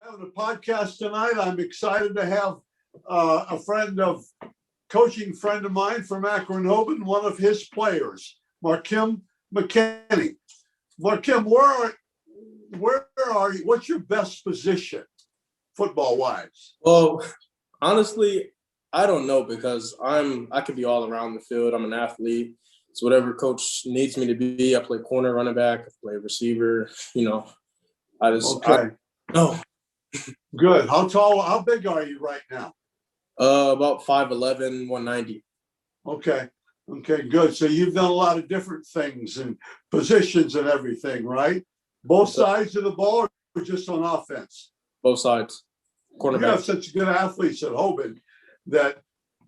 Having a podcast tonight. I'm excited to have a coaching friend of mine from Akron Hoban, one of his players, Markim McKinney. Markim, where are you? What's your best position, football wise? Well, honestly, I don't know because I could be all around the field. I'm an athlete. It's whatever coach needs me to be. I play corner, running back, I play receiver. Okay. No. Good. How big are you right now? About 5'11", 190. Okay, good. So you've done a lot of different things and positions and everything, right? Both sides of the ball or just on offense? Both sides. Cornerback. You have such good athletes at Hoban that,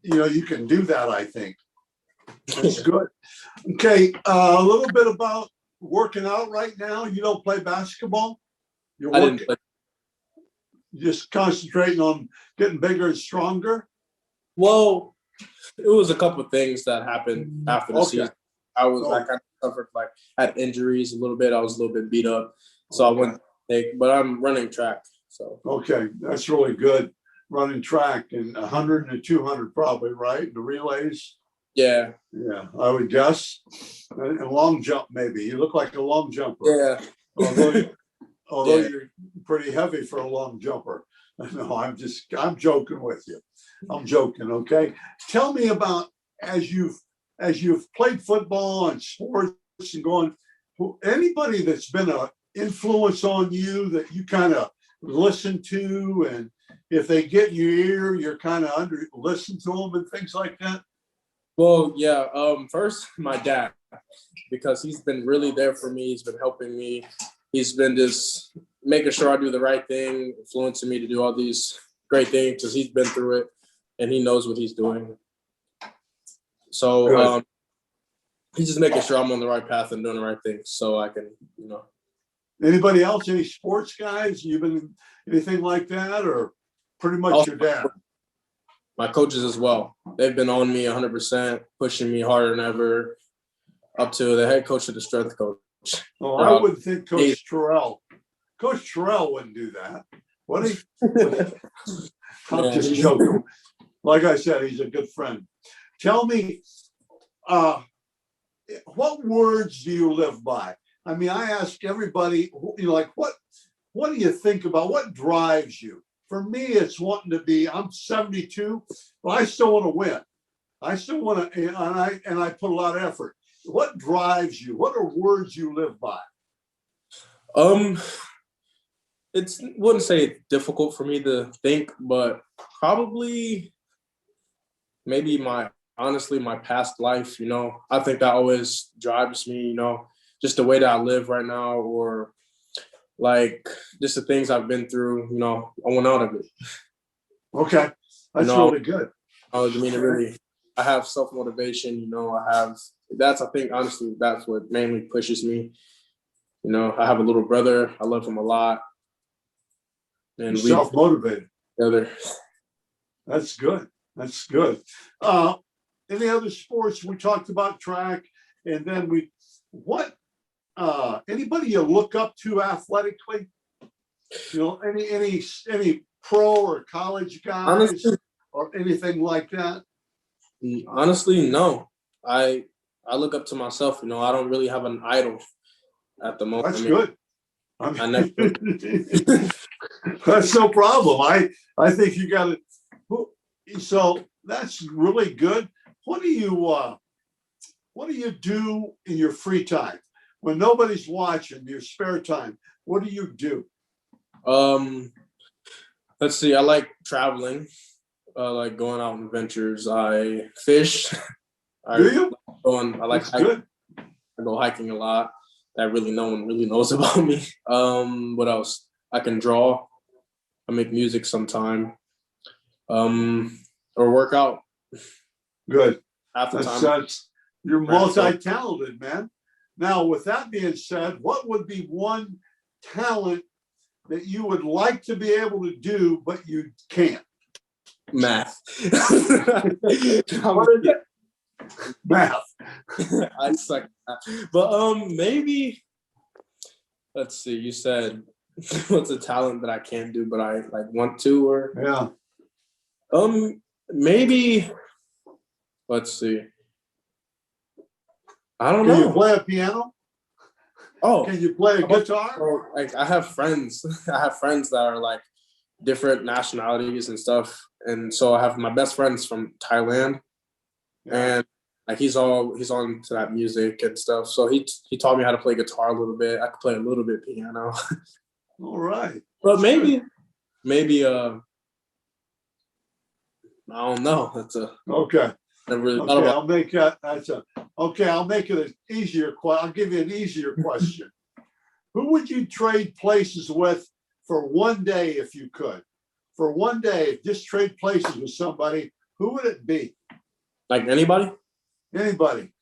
you can do that, I think. That's good. Okay, a little bit about working out right now. You don't play basketball? I didn't play. Just concentrating on getting bigger and stronger? Well, it was a couple of things that happened after the season. I kind of suffered, had injuries a little bit. I was a little bit beat up. So I went but I'm running track. So okay, that's really good. Running track and 100 and 200 probably, right? The relays. Yeah, I would guess. And long jump maybe. You look like a long jumper. Yeah. Although you're pretty heavy for a long jumper. No, I'm joking with you. I'm joking, okay? Tell me about as you've played football and sports and going, anybody that's been an influence on you that you kind of listen to, and if they get in your ear, you're kind of listen to them and things like that? Well, yeah. First, my dad, because he's been really there for me. He's been helping me. He's been just making sure I do the right thing, influencing me to do all these great things because he's been through it and he knows what he's doing. So he's just making sure I'm on the right path and doing the right things so I can, Anybody else, any sports guys? You been anything like that, or pretty much also, your dad? My coaches as well. They've been on me 100%, pushing me harder than ever, up to the head coach of the strength coach. Oh, I wouldn't think Coach Terrell wouldn't do that. Would he? I'm just joking. Like I said, he's a good friend. Tell me, what words do you live by? I mean, I ask everybody, what do you think about? What drives you? For me, it's wanting to be, I'm 72, but I still want to win. I still want to, and I put a lot of effort. What drives you? What are words you live by? Wouldn't say it's difficult for me to think, but probably maybe my past life, I think that always drives me, just the way that I live right now, or just the things I've been through, I went out of it. Okay. That's really good. I have self-motivation, I think honestly, that's what mainly pushes me. I have a little brother. I love him a lot. And we self-motivated. Together. That's good. Any other sports? We talked about track, and then anybody you look up to athletically? Any pro or college guys, honestly, or anything like that? Honestly, no. I look up to myself. I don't really have an idol at the moment. That's good. I never. That's no problem. I think you got it. So that's really good. What do you do in your free time when nobody's watching? Your spare time. What do you do? Let's see. I like traveling. I like going out on adventures. I fish. Do you? I like hiking. Good. I go hiking a lot. That really no one really knows about me. What else? I can draw. I make music sometime. Or work out. Good. You're multi-talented, man. Now, with that being said, what would be one talent that you would like to be able to do, but you can't? Math. What is it? Math. I suck at math. But maybe, let's see, you said What's a talent that I can't do, but I like want to? Or Yeah. maybe. Let's see. I don't Can you know. play a piano? Oh, Can you play a guitar? so, like I have friends. I have friends that are like different nationalities and stuff, and so I have my best friends from Thailand, Yeah. and like he's on to that music and stuff. So he taught me how to play guitar a little bit. I could play a little bit piano, All right. but That's good. maybe I don't know. That's a Okay. never really thought Okay. about. I'll make that. Okay. I'll make it an easier question. I'll give you an easier question. Who would you trade places with for one day if you could? For one day, just trade places with somebody. Who would it be? Like anybody. Anybody.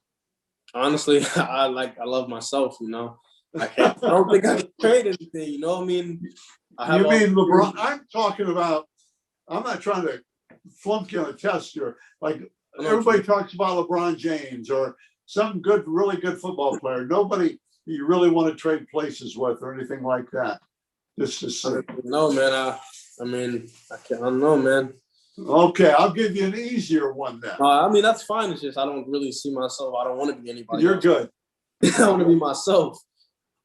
Honestly, I love myself. I don't think I can trade anything. You know what I mean? You mean LeBron? I'm talking about. I'm not trying to flunk you on a test here. Like everybody talks about LeBron James or some good, really good football player. Nobody you really want to trade places with or anything like that. Just to see. No, man. I mean, I don't know, man. Okay, I'll give you an easier one then. I mean, that's fine. It's just I don't really see myself. I don't want to be anybody. You're else. good. I want to be myself.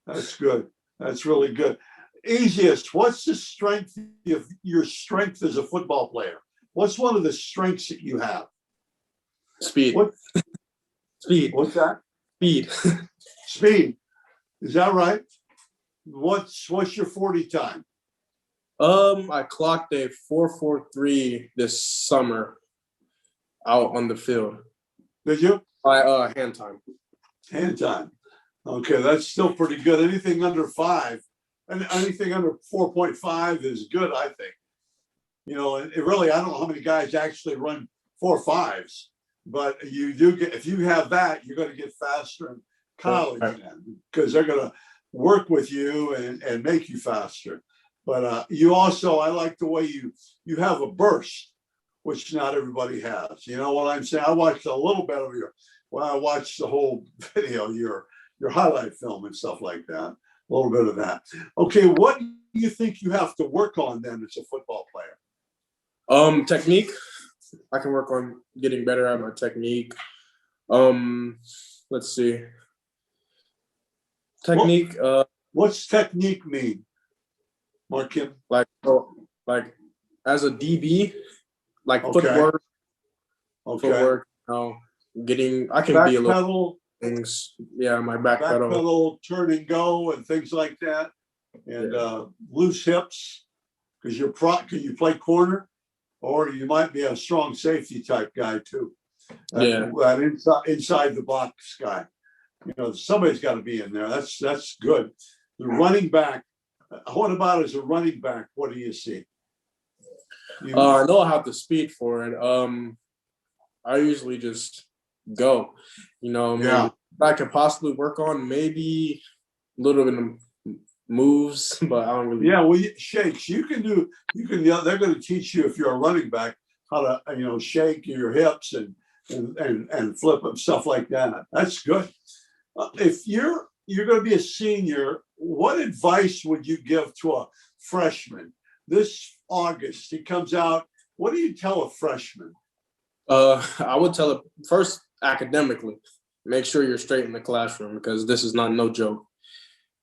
That's good. That's really good. Easiest. What's the strength of your strength as a football player? What's one of the strengths that you have? Speed. What? Speed. What's that? Speed. Speed. Is that right? What's your 40 time? I clocked a 4.43 this summer out on the field. Did you? By hand time. Hand time. Okay, that's still pretty good. Anything under 5 and anything under 4.5 is good, I think. It really, I don't know how many guys actually run 4.5s, but you do get, if you have that, you're going to get faster in college because they're going to work with you and make you faster. But you also, I like the way you have a burst, which not everybody has. You know what I'm saying? I watched a little bit of I watched the whole video, your highlight film and stuff like that. A little bit of that. Okay, what do you think you have to work on then as a football player? Technique. I can work on getting better at my technique. Let's see. Technique. What's technique mean, Markin? Like as a DB, like footwork. Getting. I can be a little things. Yeah, my back pedal, turn and go, and things like that, and loose hips. Because can you play corner, or you might be a strong safety type guy too. That inside the box guy. Somebody's got to be in there. That's good. The running back. What about as a running back? What do you see? I know I have the speed for it. I usually just go. I could possibly work on maybe a little bit of moves, but I don't really. Yeah, well, shakes. You can do. They're going to teach you if you're a running back how to shake your hips and flip them, stuff like that. That's good. If you're going to be a senior, what advice would you give to a freshman this August? He comes out. What do you tell a freshman? I would tell it first academically. Make sure you're straight in the classroom because this is no joke,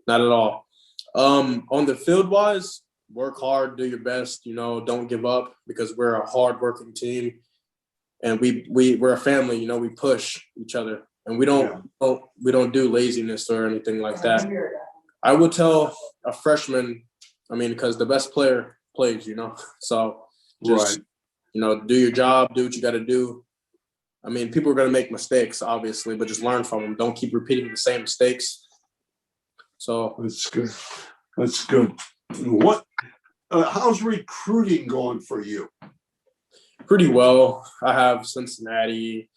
not at all. On the field wise, work hard, do your best. Don't give up because we're a hard-working team, and we're a family. We push each other, and we don't do laziness or anything like that. I would tell a freshman, because the best player plays. So just do your job, do what you got to do. People are going to make mistakes, obviously, but just learn from them. Don't keep repeating the same mistakes. So that's good. That's good. How's recruiting going for you? Pretty well. I have Cincinnati,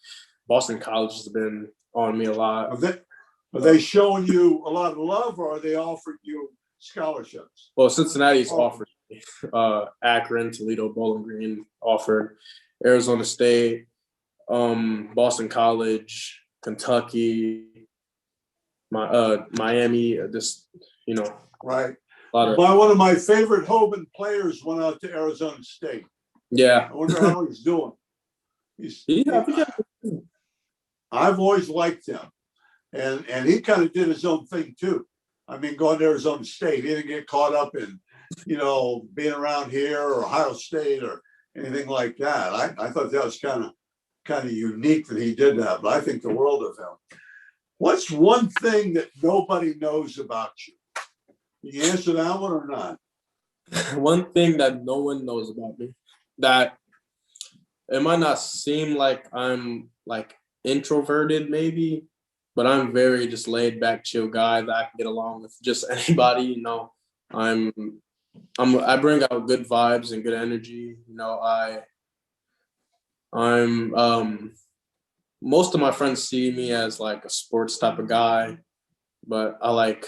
Boston College has been on me a lot. Are they showing you a lot of love, or are they offering you scholarships? Well, Cincinnati's offered me. Akron, Toledo, Bowling Green offered. Arizona State, Boston College, Kentucky, Miami. Right. A One of my favorite Hoban players went out to Arizona State. Yeah. I wonder how he's doing. I've always liked him. And he kind of did his own thing too. I mean, going to Arizona State, he didn't get caught up in, being around here or Ohio State or anything like that. I thought that was kind of unique that he did that, but I think the world of him. What's one thing that nobody knows about you? Can you answer that one or not? One thing that no one knows about me, that it might not seem like I'm like introverted maybe, but I'm very just laid back, chill guy that I can get along with just anybody. I bring out good vibes and good energy. I'm most of my friends see me as like a sports type of guy, but I like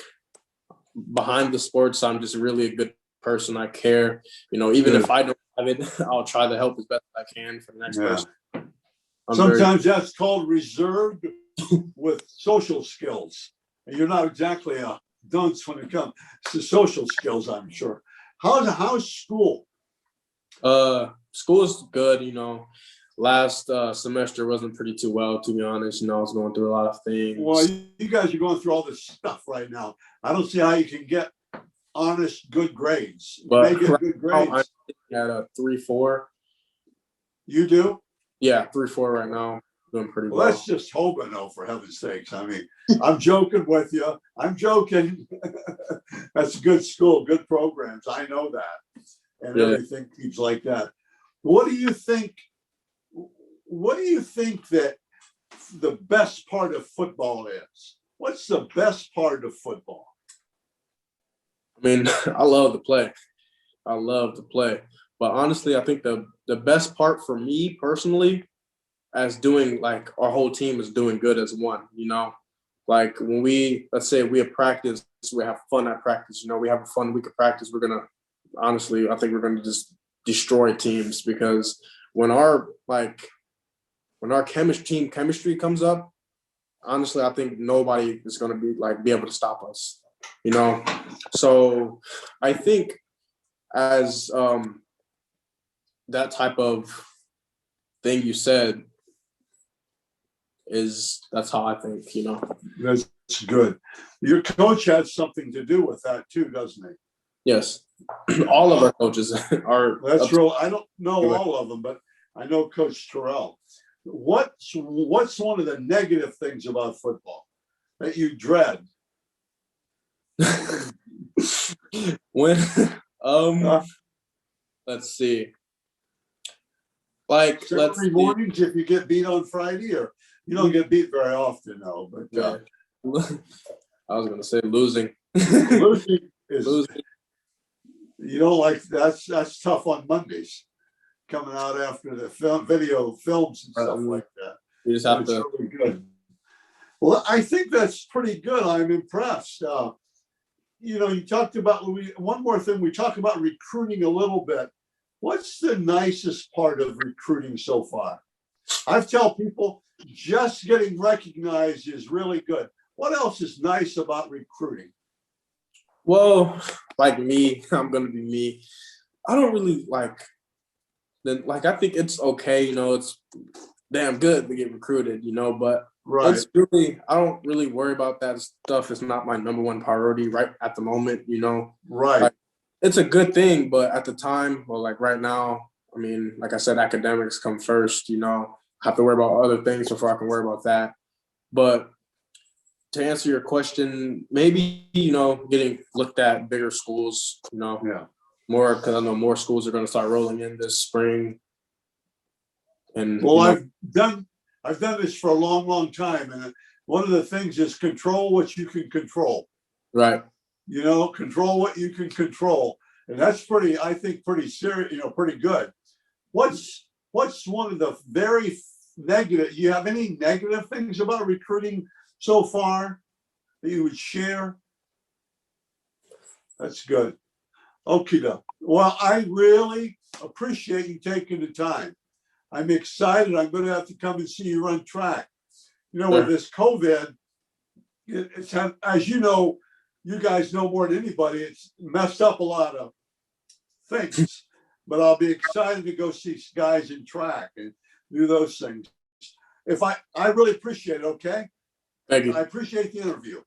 behind the sports, I'm just really a good person. I care, even if I don't have it, I'll try to help as best I can for the next person. Sometimes that's called reserved with social skills. And you're not exactly a dunce when it comes to social skills, I'm sure. How's school? School is good, Last semester wasn't pretty too well, to be honest. I was going through a lot of things. Well, you guys are going through all this stuff right now. I don't see how you can get honest, good grades. But maybe good grades. I'm at a 3.4. You do? Yeah, 3.4 right now. Doing pretty well. That's just hoping, though, for heaven's sakes. I mean, I'm joking with you. I'm joking. That's a good school, good programs. I know that. And everything keeps like that. What do you think that the best part of football is? What's the best part of football? I mean, I love to play. But honestly, I think the best part for me personally, as doing like our whole team is doing good as one, like when let's say we have practice, we have fun at practice, we have a fun week of practice, I think we're gonna just destroy teams, because when our chemistry comes up, honestly, I think nobody is going to be able to stop us, So I think as that type of thing you said that's how I think, That's good. Your coach has something to do with that too, doesn't he? Yes. All of our coaches are. That's real. I don't know all of them, but I know Coach Terrell. What's one of the negative things about football that you dread? When let's see. Like Saturday mornings, if you get beat on Friday, or you don't get beat very often, though. But I was gonna say losing. Losing is losing. You don't like that's tough on Mondays. Coming out after the video films and stuff like that. You just have to. Really good. Well, I think that's pretty good. I'm impressed. You talked about one more thing. We talked about recruiting a little bit. What's the nicest part of recruiting so far? I tell people just getting recognized is really good. What else is nice about recruiting? Well, like me, I'm gonna be me. I don't really I think it's okay, it's damn good to get recruited, but it's really, I don't really worry about that stuff. It's not my number one priority right at the moment, Right. It's a good thing, but at the time, right now, I mean, like I said, academics come first, I have to worry about other things before I can worry about that. But to answer your question, maybe, getting looked at bigger schools, more, because I know more schools are going to start rolling in this spring. And I've done this for a long, long time, and one of the things is control what you can control. Right. Control what you can control, and that's I think pretty serious. Pretty good. What's one of the very negative? You have any negative things about recruiting so far that you would share? That's good. Okay, well, I really appreciate you taking the time. I'm excited. I'm going to have to come and see you run track. With this COVID, it's as you guys know more than anybody. It's messed up a lot of things, but I'll be excited to go see guys in track and do those things. I really appreciate it. Okay. Thank you. I appreciate the interview.